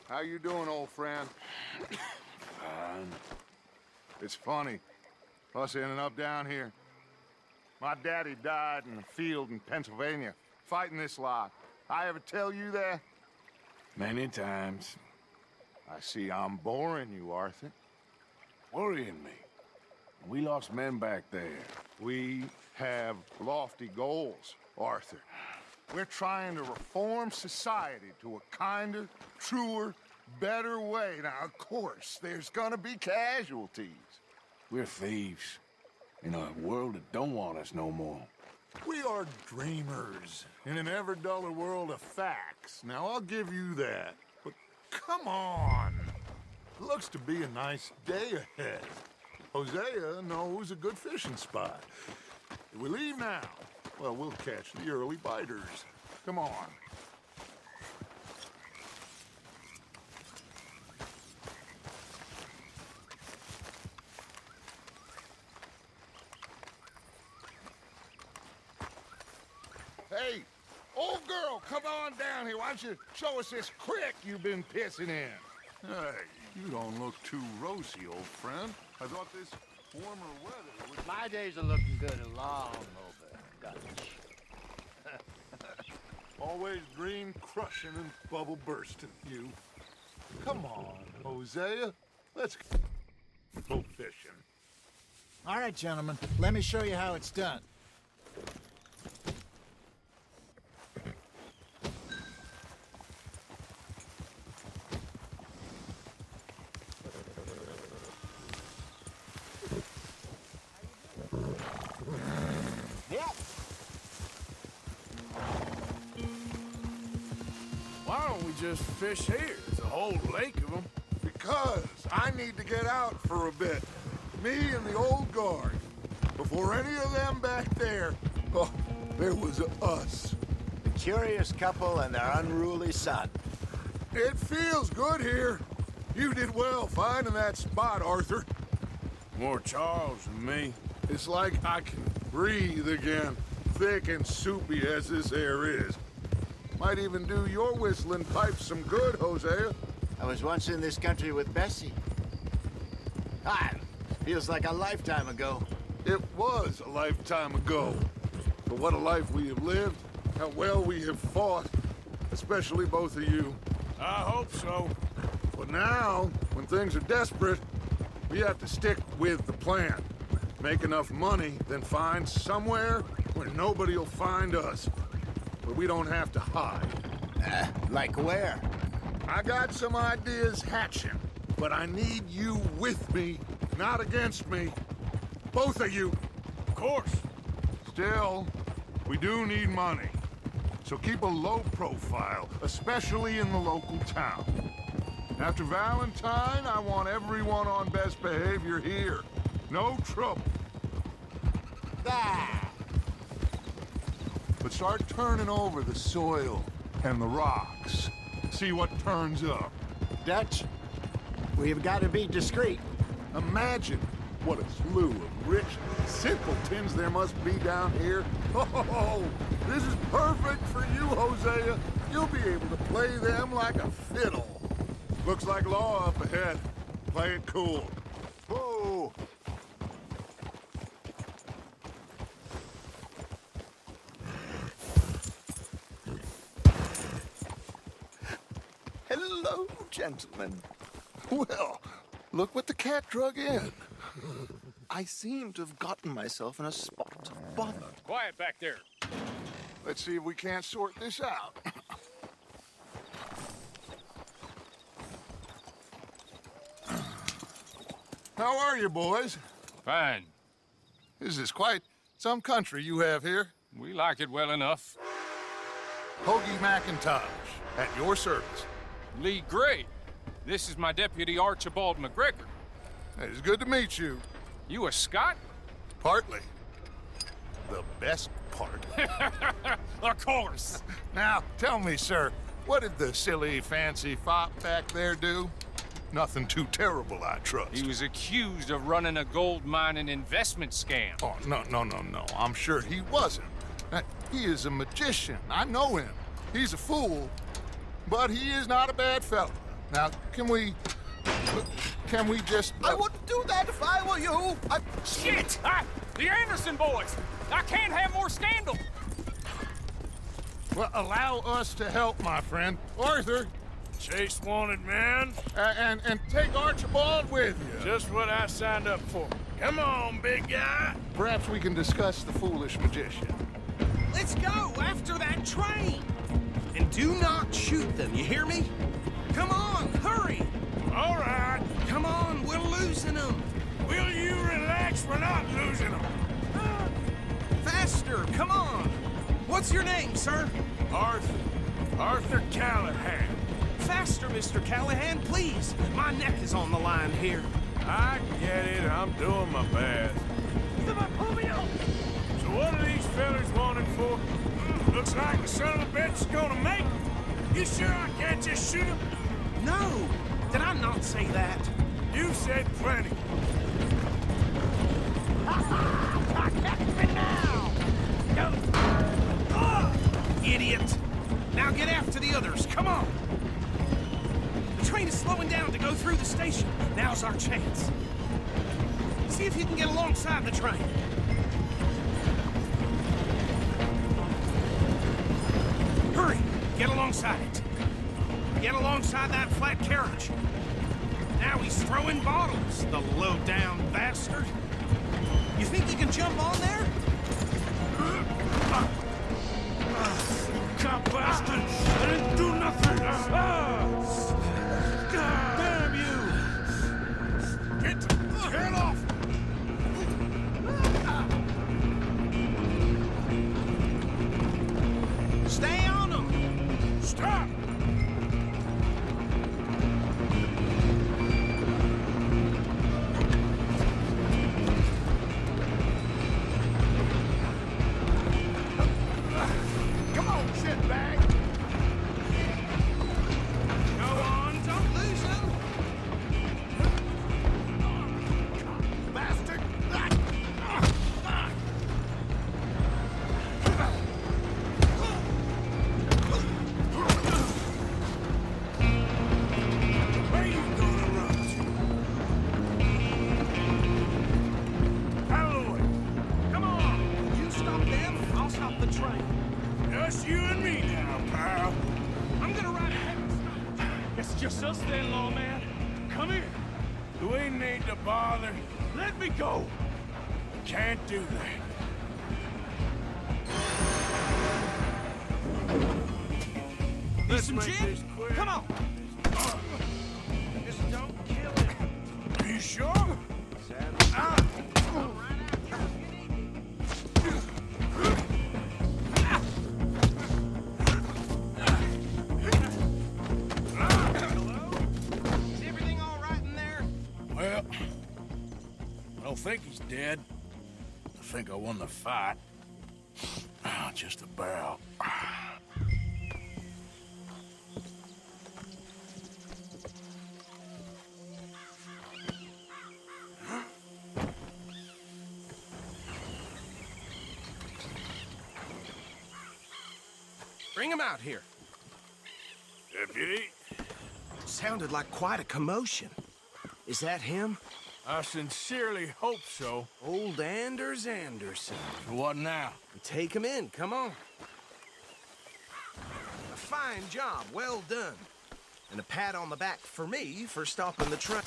How you doing, old friend? Fine. It's funny, us ending up down here. My daddy died in the field in Pennsylvania, fighting this lot. I ever tell you that? Many times. I see I'm boring you, Arthur. Worrying me. We lost men back there. We have lofty goals, Arthur. We're trying to reform society to a kinder, truer, better way. Now, of course, there's gonna be casualties. We're thieves. In a world that don't want us no more. We are dreamers in an ever duller world of facts. Now, I'll give you that. But come on. Looks to be a nice day ahead. Hosea knows a good fishing spot. If we leave now, well, we'll catch the early biters. Come on. Hey, old girl, come on down here. Why don't you show us this creek you've been pissing in? Hey, you don't look too rosy, old friend. I thought this warmer weather would... My days are looking good along over, Dutch. Always dream crushing and bubble bursting, you. Come on, Hosea. Let's go fishing. All right, gentlemen. Let me show you how it's done. Why don't we just fish here? There's a whole lake of them. Because I need to get out for a bit. Me and the old guard. Before any of them back there, oh, there was us. The curious couple and their unruly son. It feels good here. You did well finding that spot, Arthur. More Charles than me. It's like I can breathe again, thick and soupy as this air is. Might even do your whistling pipes some good, Hosea. I was once in this country with Bessie. Ah, feels like a lifetime ago. It was a lifetime ago. But what a life we have lived, how well we have fought, especially both of you. I hope so. But now, when things are desperate, we have to stick with the plan. Make enough money, then find somewhere where nobody will find us. Where we don't have to hide. Like where? I got some ideas hatching, but I need you with me, not against me. Both of you. Of course. Still, we do need money. So keep a low profile, especially in the local town. After Valentine, I want everyone on best behavior here. No trouble. Ah! But start turning over the soil and the rocks. See what turns up. Dutch, we've got to be discreet. Imagine what a slew of rich simpletons there must be down here. Oh, this is perfect for you, Hosea. You'll be able to play them like a fiddle. Looks like law up ahead. Play it cool. Whoa! Hello, gentlemen. Well, look what the cat drug in. I seem to have gotten myself in a spot of bother. Quiet back there. Let's see if we can't sort this out. How are you, boys? Fine. This is quite some country you have here. We like it well enough. Hoagie McIntosh, at your service. Lee Gray. This is my deputy Archibald McGregor. It's good to meet you. You a Scot? Partly. The best part. Of course. Now, tell me, sir, what did the silly, fancy fop back there do? Nothing too terrible, I trust. He was accused of running a gold mining investment scam. Oh, no. I'm sure he wasn't. He is a magician. I know him. He's a fool, but he is not a bad fellow. Now, can we just... I wouldn't do that if I were you. Shit! The Anderson boys! I can't have more scandal! Well, allow us to help, my friend. Arthur, Chase wanted man. and take Archibald with you. Just what I signed up for. Come on, big guy. Perhaps we can discuss the foolish magician. Let's go after that train! And do not shoot them, you hear me? Come on, hurry! All right. Come on, we're losing them! Will you relax? We're not losing them. Faster, come on! What's your name, sir? Arthur Callahan. Faster, Mr. Callahan, please! My neck is on the line here. I get it. I'm doing my best. So what are these fellas wanted for? Looks like the son of a bitch is gonna make it. You sure I can't just shoot him? No! Did I not say that? You said plenty. Idiot! Now get after the others, come on! The train is slowing down to go through the station. Now's our chance. See if you can get alongside the train. Hurry! Get alongside it. Get alongside that flat carriage. Now he's throwing bottles, the low-down bastard. You think you can jump on there? Cop bastard! I didn't do nothing! Damn you! Get off! Stay on him! Stop! Come on, shitbag! Go on, don't lose him! Bastard! Where you gonna run to? Halloway! Come on! You stop them, I'll stop the train. Just you and me now, pal. I'm gonna ride ahead and stop. It's just us then, lawman. Come here. Do we need to bother? Let me go. Can't do that. Need Let's some make gin? this quick. Come on! Just don't kill him. Are you sure? Is everything all right in there? Well, I don't think he's dead. I think I won the fight. Just about. Bring him out here. Deputy, Sounded like quite a commotion. Is that him? I sincerely hope so. Old Anders Anderson. What now? Take him in, come on. A fine job, well done. And a pat on the back for me for stopping the train.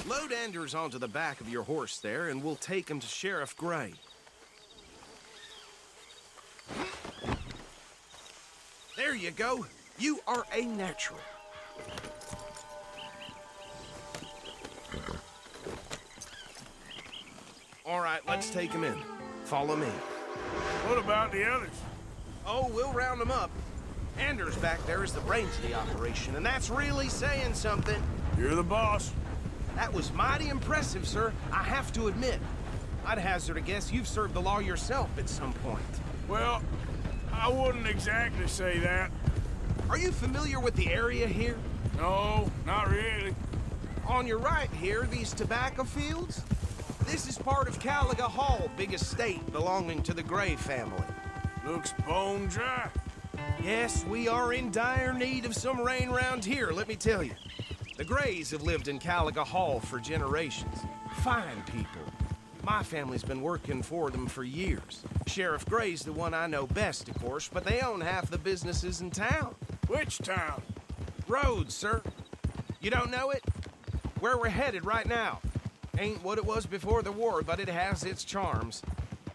Load Anders onto the back of your horse there, and we'll take him to Sheriff Gray. There you go. You are a natural. All right, let's take him in. Follow me. What about the others? Oh, we'll round them up. Anders back there is the brains of the operation, and that's really saying something. You're the boss. That was mighty impressive, sir. I have to admit. I'd hazard a guess you've served the law yourself at some point. Well, I wouldn't exactly say that. Are you familiar with the area here? No, not really. On your right here, these tobacco fields? This is part of Caliga Hall, big estate belonging to the Gray family. Looks bone dry. Yes, we are in dire need of some rain round here, let me tell you. The Grays have lived in Caliga Hall for generations. Fine people. My family's been working for them for years. Sheriff Gray's the one I know best, of course, but they own half the businesses in town. Which town? Rhodes, sir. You don't know it? Where we're headed right now. Ain't what it was before the war, but it has its charms.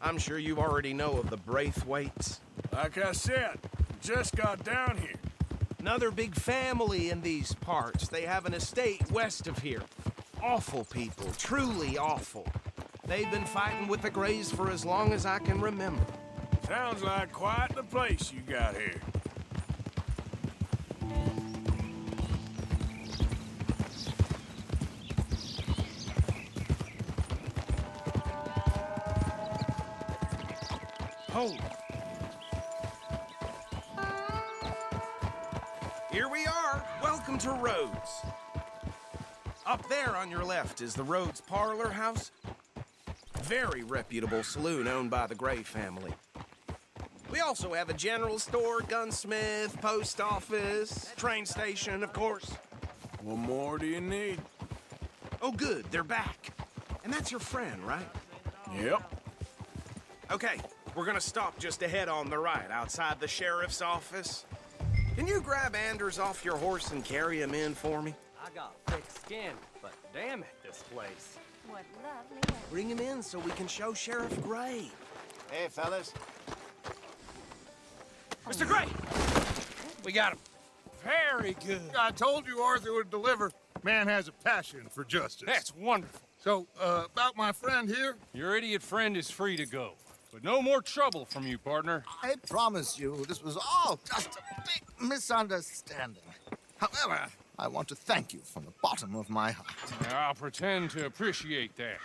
I'm sure you already know of the Braithwaites. Like I said, just got down here. Another big family in these parts. They have an estate west of here. Awful people, truly awful. They've been fighting with the Grays for as long as I can remember. Sounds like quite the place you got here. Hold. Here we are. Welcome to Rhodes. Up there on your left is the Rhodes Parlor House. Very reputable saloon owned by the Gray family. We also have a general store, gunsmith, post office, train station, of course. What more do you need? Oh, good, they're back. And that's your friend, right? Yep. Okay, we're gonna stop just ahead on the right, outside the sheriff's office. Can you grab Anders off your horse and carry him in for me? I got thick skin, but damn it, this place. What lovely weather. Bring him in so we can show Sheriff Gray. Hey, fellas. Mr. Gray! We got him. Very good. I told you Arthur would deliver. Man has a passion for justice. That's wonderful. So, about my friend here? Your idiot friend is free to go. But no more trouble from you, partner. I promise you, this was all just a big misunderstanding. However, I want to thank you from the bottom of my heart. I'll pretend to appreciate that.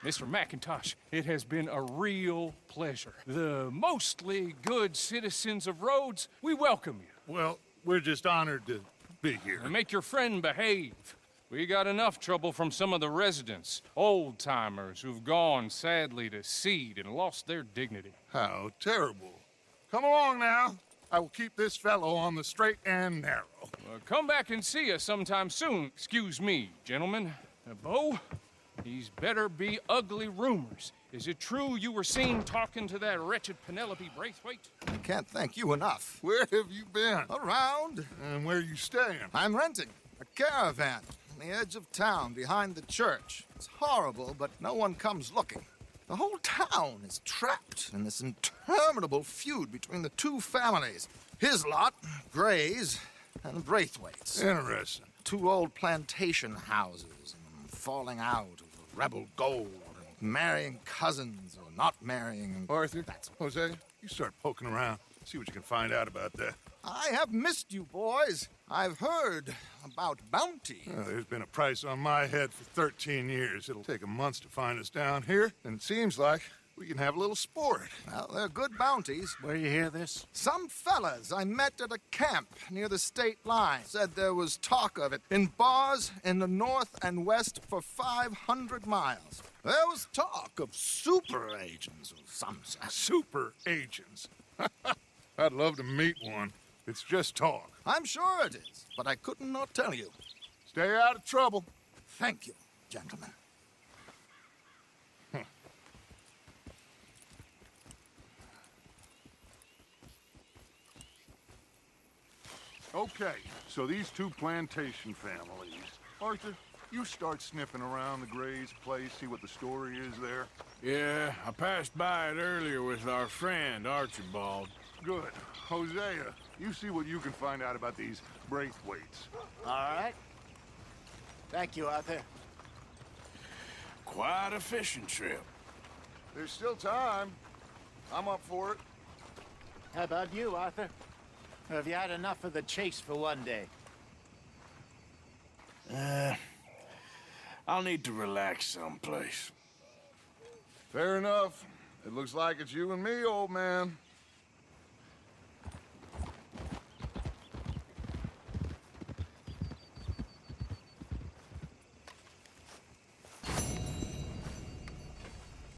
Mr. McIntosh, it has been a real pleasure. The mostly good citizens of Rhodes, we welcome you. Well, we're just honored to be here. And make your friend behave. We got enough trouble from some of the residents, old-timers who've gone, sadly, to seed and lost their dignity. How terrible. Come along now. I will keep this fellow on the straight and narrow. Come back and see us sometime soon. Excuse me, gentlemen. Bo, these better be ugly rumors. Is it true you were seen talking to that wretched Penelope Braithwaite? I can't thank you enough. Where have you been? Around, And where you staying? I'm renting a caravan on the edge of town behind the church. It's horrible, but no one comes looking. The whole town is trapped in this interminable feud between the two families. His lot, Gray's, and Braithwaite's. Interesting. Two old plantation houses, and falling out over rebel gold, and marrying cousins or not marrying. Arthur, Jose, you start poking around. See what you can find out about that. I have missed you, boys. I've heard about bounty. There's been a price on my head for 13 years. It'll take a month to find us down here, and it seems like we can have a little sport. Well, they're good bounties. Where you hear this? Some fellas I met at a camp near the state line said there was talk of it in bars in the north and west for 500 miles. There was talk of super agents of some sort. Super agents. I'd love to meet one. It's just talk. I'm sure it is, but I couldn't not tell you. Stay out of trouble. Thank you, gentlemen. Okay, so these two plantation families. Arthur, you start sniffing around the Gray's place, see what the story is there. Yeah, I passed by it earlier with our friend, Archibald. Good. Hosea, you see what you can find out about these Braithwaites. All right. Thank you, Arthur. Quite a fishing trip. There's still time. I'm up for it. How about you, Arthur? Or have you had enough of the chase for one day? I'll need to relax someplace. Fair enough. It looks like it's you and me, old man.